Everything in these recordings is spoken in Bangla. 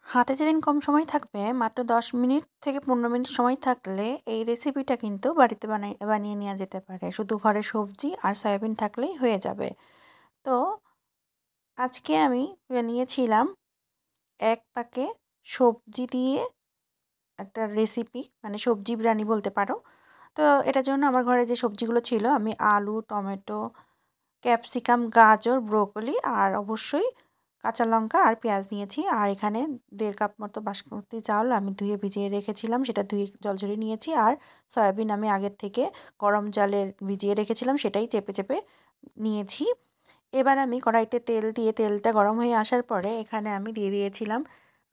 হাতে যেদিন কম সময় থাকবে মাত্র 10 মিনিট থেকে 15 মিনিট সময় থাকলে এই রেসিপিটা কিন্তু বাড়িতে বানিয়ে নেওয়া যেতে পারে। শুধু ঘরে সবজি আর সয়াবিন থাকলেই হয়ে যাবে। তো আজকে আমি বানিয়েছিলাম 1 পাকে সবজি দিয়ে একটা রেসিপি, মানে সবজি বিরিয়ানি বলতে পারো। তো এটার জন্য আমার ঘরে যে সবজিগুলো ছিল, আমি আলু, টমেটো, ক্যাপসিকাম, গাজর, ব্রোকলি আর অবশ্যই কাঁচা লঙ্কা আর পেঁয়াজ নিয়েছি। আর এখানে 1.5 কাপ মতো বাসমতি চাউল আমি ধুয়ে ভিজিয়ে রেখেছিলাম, সেটা ধুয়ে জল ঝরিয়ে নিয়েছি। আর সয়াবিন আমি আগের থেকে গরম জলে ভিজিয়ে রেখেছিলাম, সেটাই চেপে চেপে নিয়েছি। এবার আমি কড়াইতে তেল দিয়ে তেলটা গরম হয়ে আসার পরে এখানে আমি দিয়ে দিয়েছিলাম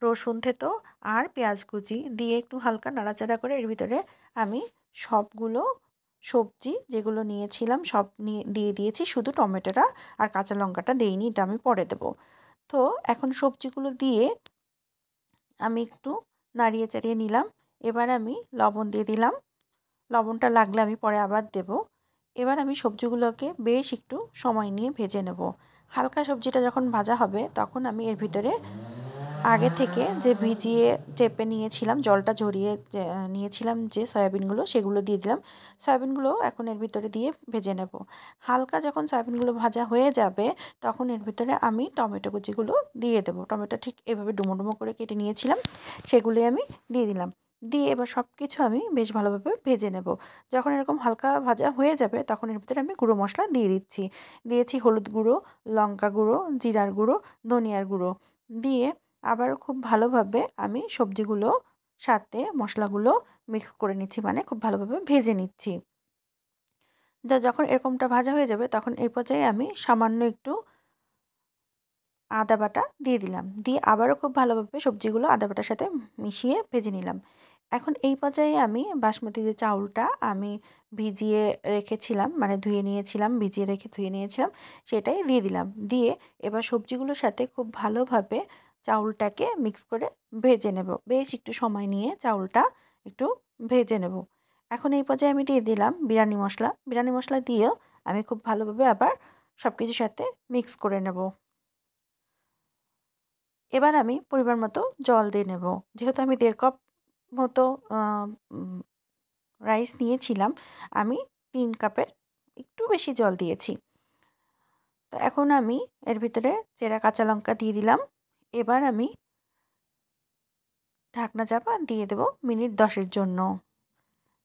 রসুন থেতো আর পেঁয়াজ কুচি দিয়ে একটু হালকা নাড়াচাড়া করে এর ভিতরে আমি সবগুলো সবজি যেগুলো নিয়েছিলাম সব দিয়ে দিয়েছি, শুধু টমেটোটা আর কাঁচা লঙ্কাটা দিইনি, এটা আমি পরে দেবো। তো এখন সবজিগুলো দিয়ে আমি একটু নাড়িয়ে চাড়িয়ে নিলাম। এবার আমি লবণ দিয়ে দিলাম, লবণটা লাগলে আমি পরে আবার দেব। এবার আমি সবজিগুলোকে বেশ একটু সময় নিয়ে ভেজে নেব। হালকা সবজিটা যখন ভাজা হবে তখন আমি এর ভিতরে আগে থেকে যে ভিজিয়ে চেপে নিয়েছিলাম, জলটা ঝরিয়ে নিয়েছিলাম যে সয়াবিনগুলো, সেগুলো দিয়ে দিলাম। সয়াবিনগুলো এখন এর ভিতরে দিয়ে ভেজে নেব। হালকা যখন সয়াবিনগুলো ভাজা হয়ে যাবে তখন এর ভিতরে আমি টমেটো কুচিগুলো দিয়ে দেবো। টমেটো ঠিক এভাবে ডুমো ডুমো করে কেটে নিয়েছিলাম, সেগুলোই আমি দিয়ে দিলাম। দিয়ে এবার সব কিছু আমি বেশ ভালোভাবে ভেজে নেব। যখন এরকম হালকা ভাজা হয়ে যাবে তখন এর ভিতরে আমি গুঁড়ো মশলা দিয়ে দিচ্ছি। দিয়েছি হলুদ গুঁড়ো, লঙ্কা গুঁড়ো, জিরার গুঁড়ো, ধনিয়ার গুঁড়ো দিয়ে আবারও খুব ভালোভাবে আমি সবজিগুলো সাথে মশলাগুলো মিক্স করে নিচ্ছি, মানে খুব ভালোভাবে ভেজে নিচ্ছি। যখন এরকমটা ভাজা হয়ে যাবে তখন এই পর্যায়ে আমি সামান্য একটু আদা বাটা দিয়ে দিলাম। দিয়ে আবারও খুব ভালোভাবে সবজিগুলো আদা বাটার সাথে মিশিয়ে ভেজে নিলাম। এখন এই পর্যায়ে আমি বাসমতি যে চাউলটা আমি ভিজিয়ে রেখেছিলাম, মানে ধুয়ে নিয়েছিলাম, ভিজিয়ে রেখে ধুয়ে নিয়েছিলাম, সেটাই দিয়ে দিলাম। দিয়ে এবার সবজিগুলোর সাথে খুব ভালোভাবে চাউলটাকে মিক্স করে ভেজে নেব। বেশ একটু সময় নিয়ে চাউলটা একটু ভেজে নেব। এখন এই পর্যায়ে আমি দিয়ে দিলাম বিরিয়ানি মশলা। বিরিয়ানি মশলা দিয়েও আমি খুব ভালোভাবে আবার সব কিছুর সাথে মিক্স করে নেব। এবার আমি পরিমাণ মতো জল দিয়ে নেব। যেহেতু আমি 1.5 কাপ মতো আ উম রাইস নিয়েছিলাম, আমি 3 কাপের একটু বেশি জল দিয়েছি। তো এখন আমি এর ভিতরে চেরা কাঁচা লঙ্কা দিয়ে দিলাম। এবার আমি ঢাকনা চাপা দিয়ে দেব মিনিট 10 এর জন্য।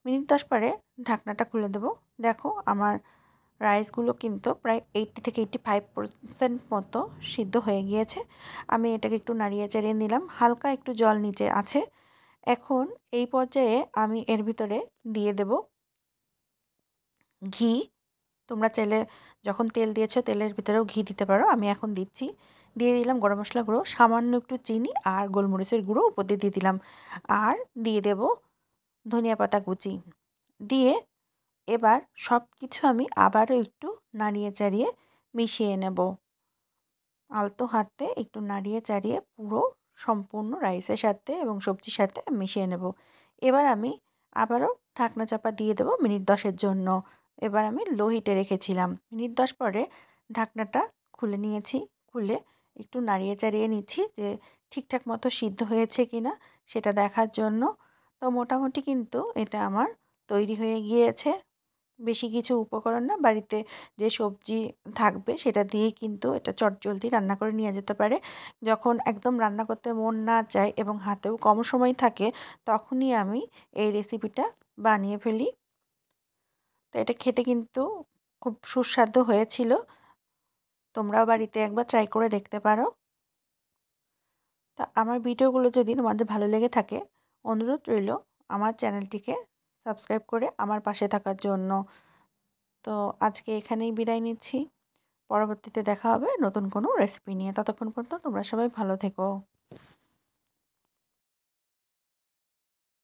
মিনিট 10 পরে ঢাকনাটা খুলে দেব। দেখো আমার রাইসগুলো কিন্তু প্রায় 80 থেকে 85% মতো সিদ্ধ হয়ে গিয়েছে। আমি এটাকে একটু নাড়িয়ে চাড়িয়ে নিলাম। হালকা একটু জল নিচে আছে। এখন এই পর্যায়ে আমি এর ভিতরে দিয়ে দেব ঘি। তোমরা চাইলে যখন তেল দিয়েছো তেলের ভিতরেও ঘি দিতে পারো। আমি এখন দিচ্ছি। দিয়ে দিলাম গরম মশলা গুঁড়ো, সামান্য একটু চিনি আর গোলমরিচের গুঁড়ো উপর দিয়ে দিলাম। আর দিয়ে দেব ধনিয়া পাতা কুচি। দিয়ে এবার সব কিছু আমি আবারও একটু নাড়িয়ে চাড়িয়ে মিশিয়ে নেব। আলতো হাতে একটু নাড়িয়ে চাড়িয়ে পুরো সম্পূর্ণ রাইসের সাথে এবং সবজির সাথে মিশিয়ে নেব। এবার আমি আবারও ঢাকনা চাপা দিয়ে দেবো মিনিট 10 এর জন্য। এবার আমি লো হিটে রেখেছিলাম। মিনিট 10 পরে ঢাকনাটা খুলে নিয়েছি। খুলে একটু নাড়িয়ে চাড়িয়ে নিচ্ছি যে ঠিকঠাক মতো সিদ্ধ হয়েছে কিনা সেটা দেখার জন্য। তো মোটামুটি কিন্তু এটা আমার তৈরি হয়ে গিয়েছে। বেশি কিছু উপকরণ না, বাড়িতে যে সবজি থাকবে সেটা দিয়েই কিন্তু এটা চটজলদি রান্না করে নেওয়া যেতে পারে। যখন একদম রান্না করতে মন না চায় এবং হাতেও কম সময় থাকে তখনই আমি এই রেসিপিটা বানিয়ে ফেলি। তো এটা খেতে কিন্তু খুব সুস্বাদু হয়েছিল। তোমরাও বাড়িতে একবার ট্রাই করে দেখতে পারো। তা আমার ভিডিওগুলো যদি তোমাদের ভালো লেগে থাকে, অনুরোধ রইল আমার চ্যানেলটিকে সাবস্ক্রাইব করে আমার পাশে থাকার জন্য। তো আজকে এখানেই বিদায় নিচ্ছি। পরবর্তীতে দেখা হবে নতুন কোনো রেসিপি নিয়ে। ততক্ষণ পর্যন্ত তোমরা সবাই ভালো থেকো।